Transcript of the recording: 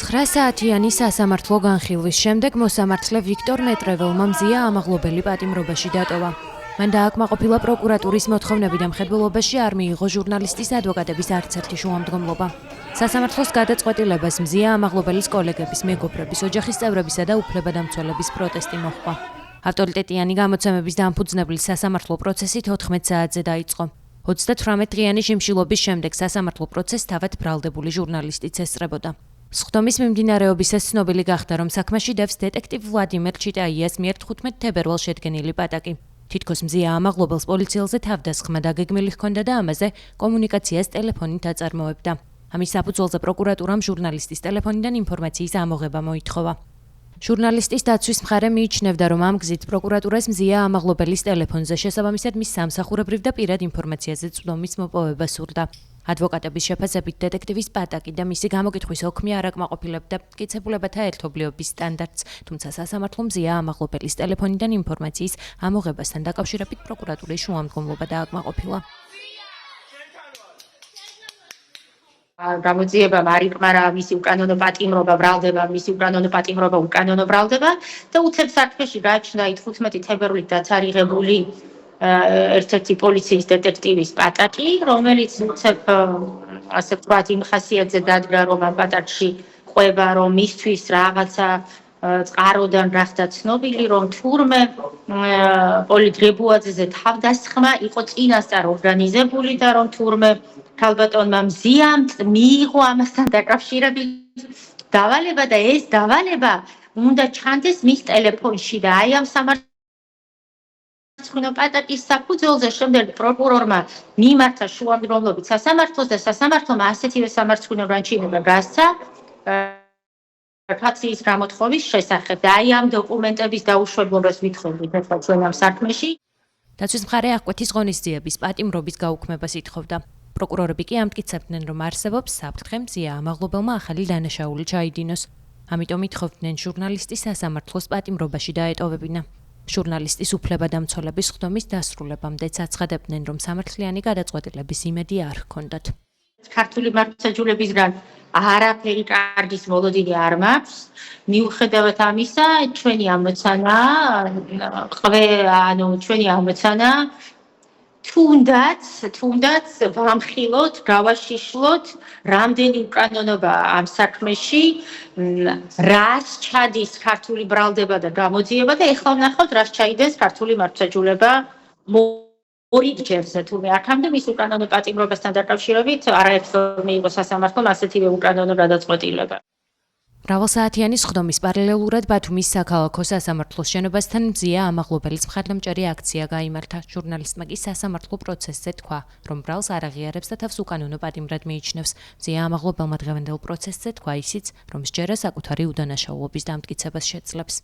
9 საათიანი სასამართლო განხილვის შემდეგ მოსამართლე ვიქტორ მეტრეველმა მზია ამაღლობელი პატიმრობაში დატოვა. მან დააკმაყოფილა პროკურატურის მოთხოვნები და მხედველობაში არ მიიღო ჟურნალისტის ადვოკატების არც ერთი შუამდგომლობა. სასამართლოს გადაწყვეტილებას მზია ამაღლობელის კოლეგების, მეგობრების, ოჯახის წევრებისა და უფლებადამცველების პროტესტი მოჰყვა. ავტორიტეტიანი გამოცემების დამფუძნებლის სასამართლო პროცესი 14 საათზე დაიწყო. 38 დღიანი შიმშილობის შემდეგ სასამართლო პროცესს თავად ბრალდებული ჟურნალისტიც ესწრებოდა. სხდომის მიმდინარეობისას ცნობილი გახდა, რომ საქმეში დევს დეტექტივ ვლადიმერ ჩიტაიას მიერ 15 თებერვალს შედგენილი პატაკი. თითქოს მზია ამაღლობელს პოლიციელზე თავდასხმა დაგეგმილი ჰქონდა და ამაზე კომუნიკაციას ტელეფონით აწარმოებდა. ამის საფუძველზე პროკურატურამ ჟურნალისტის ტელეფონიდან ინფორმაციის ამოღება მოითხოვა. ჟურნალისტის დაცვის მხარე მიიჩნევდა, რომ ამ გზით პროკურატურას მზია ამაღლობელის ტელეფონზე შესაბამისად მის სამსახურებრივ და პირად ინფორმაციაზე წვდომის მოპოვება სურდა. ადვოკატების შეფასებით დეტექტივის პატაკი და მისი გამოკითხვის ოქმი არ აკმაყოფილებდა მტკიცებულებათა ერთობლიობის სტანდარტს, თუმცა სასამართლომ მზია ამაღლობელის ტელეფონიდან ინფორმაციის ამოღებასთან დაკავშირებით პროკურატურის შუამდგომლობა დააკმაყოფილა. გამოძიებამ არ იკმარა მისი უკანონო პატიმრობა, ბრალდება, მისი უკანონო პატიმრობა, უკანონო ბრალდება და უცებ საქმეში გააჩნდა 15 თებერვლიდან წარიღებული ერთ-ერთი პოლიციის დეტექტივის პატაკი, რომელიც უცებ ასე ვთქვათ იმ ხასიათზე დადგა, რომ ამ პატაკში ყვება, რომ მისთვის რაღაცა წყაროდან გახდა ცნობილი, რომ თურმე პოლიტ რებუაძეზე თავდასხმა იყო წინასწარ ორგანიზებული და რომ თურმე ქალბატონმა მზიამ მიიღო ამასთან დაკავშირებით დავალება და ეს დავალება უნდა ჩანდეს მის ტელეფონში და აი ამ სამართლო პატაკის საფუძველზე შემდეგ პროკურორმა მიმართა შუამდგომლობით სასამართლოს და სასამართლომ ასეთივე სამართლო განჩინება გასცა კაცის გამოთხოვის შესახებ და აი ამ დოკუმენტების დაუშვებლობას ვითხოვდით ახლა ჩვენ ამ საქმეში. დაცვის მხარე აღკვეთის ღონისძიების პატიმრობის გაუქმებას ითხოვდა. პროკურორები კი ამტკიცებდნენ, რომ არსებობს საფრთხე მზია ამაღლობელმა ახალი დანაშაული ჩაიდინოს. ამიტომ ითხოვდნენ ჟურნალისტის სასამართლოს პატიმრობაში დაეტოვებინა. ჟურნალისტის უფლებადამცველების სხდომის დასრულებამდეც აცხადებდნენ, რომ სამართლიანი გადაწყვეტილების იმედი არ ჰქონდათ. ქართული მართლმსაჯულებისგან არაფერი კარგის მოლოდინი არ მაქვს. მიუხედავად ამისა, ჩვენი ამოცანა თუნდაც ვამხილოთ, გავაშიშლოთ, რამდენი უკანონობა ამ საქმეში, რას ჩადის ქართული ბრალდება და გამოძიება და ეხლა ვნახავთ, რას ჩაიდეს ქართული მართლმსაჯულება ორიგჯერზე, თუმე აქამდე მის უკანონო პატიმრობასთან დაკავშირებით არაერთხელ მიიღო სასამართლომ ასეთივე უკანონო გადაწყვეტილება. მრავალსაათიანი სხდომის პარალელურად ბათუმის საქალაქო სასამართლოს შენობასთან მზია ამაღლობელის მხარდამჭერი აქცია გაიმართა. ჟურნალისტმა კი სასამართლო პროცესზე თქვა, რომ ბრალს არ აღიარებს და თავს უკანონო პატიმრად მიიჩნევს. მზია ამაღლობელმა დღევანდელ პროცესზე თქვა ისიც, რომ სჯერა საკუთარი უდანაშაულობის დამტკიცებას შეძლებს.